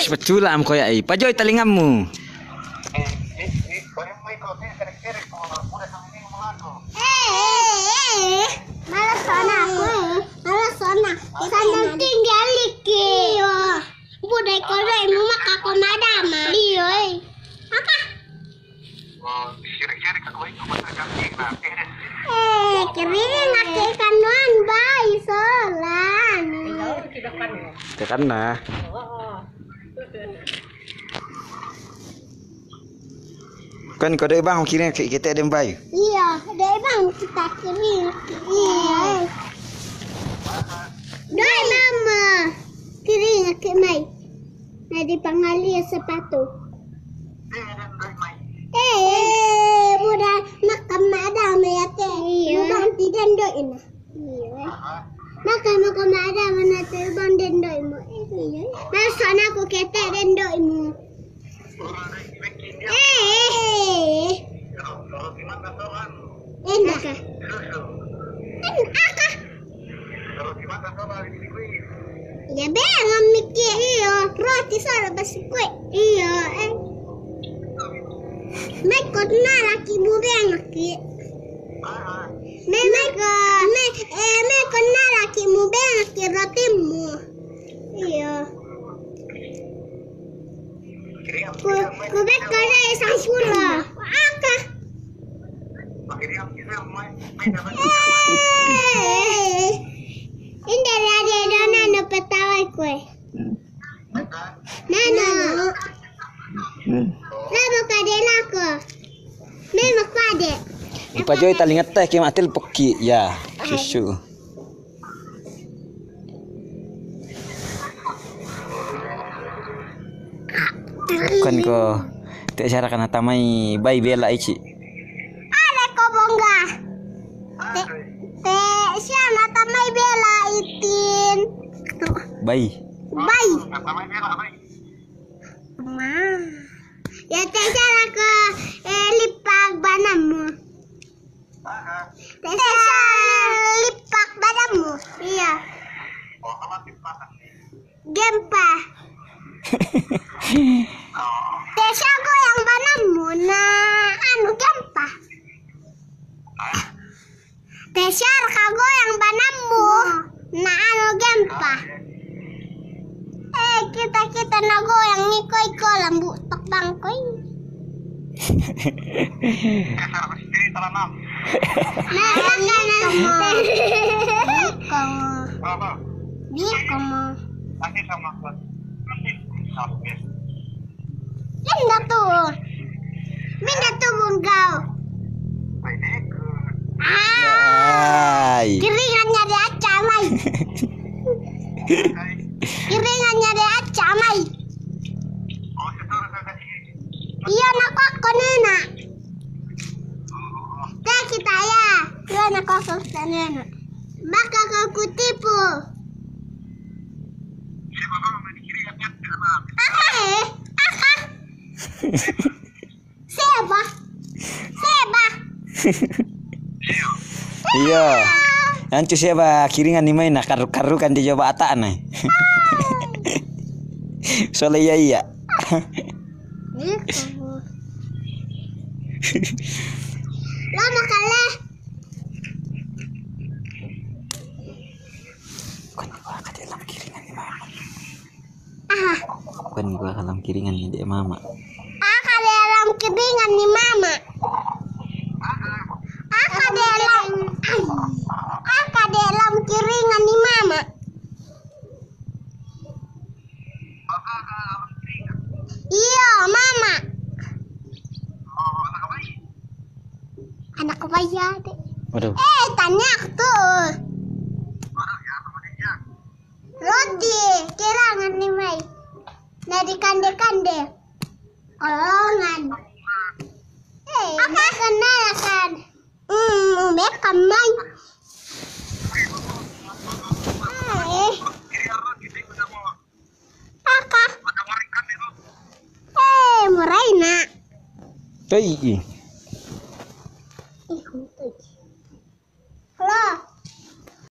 Sepeculam koyak ai. Pajoy telingamu. Malas sana aku. Malas sana. Sana tinggal iki. Budai kodai mu maka ko madama. Iyo. Apa? Kering ngake kanuan bai solan. Tekan nah. Kan kode bang kira kita ada bayi. Iya, dai bang kita kering. Iya. Dai mama. Kering ngake mai. Nadi pangalia sepatu. Budak makan madam ya teh. Budak tidak doin. Iya. Makan madam mana teh bang dendoi mu. Iya. Masana aku kete dendoi mu. Enak kah? Enak kah? Ya bang mikir iya. Roti soal basi kue. Iya. Mekot na laki bubeng laki. Mekot na laki bubeng laki rotimu. Iya. Kubek kore isang pula. Aka. Ini ada dana no petawai kue. Nano. Lama kadela ko. Memang kade. Pajoy talingat teh ke matil peki ya. Susu. Kan ko te cara kana tamai bai bela ichi. Ada ko bongga. Te siapa tamai bela itin. Bai. Bai. Ya te cara ko lipak banamu. Te cara lipak banamu. Iya. Gempa. Desa goyang banamu na anu gempa. Desa kagoyang banamu na anu gempa. Kita nagoyang iko lambu tok bangkoy. Minda tuh bunggau. Keringannya di acamai. Keringannya di acamai. Iya nak aku nena. Teh kita ya. Iya nak aku nena. Maka aku tipu. Siapa? Iya. Ancu siapa kiringan ni main nak karu kan dia coba atak nih. Soalnya iya. Lama kali. Kan gua ke dalam kiringan ni mama. Ah. Kan gua ke dalam kiringan ni dia mama. Aka dalam kiringan ni mama. Aka dalam kiringan ni mama. Iya, mama. Anak bayi ada. Waduh. Tanya tuh. Roti, kirangan nih, Mai. Dari kande-kande. Kolongan. Apa kenal kan? Bekam, Mai. Apa? Murai nak. Tuh.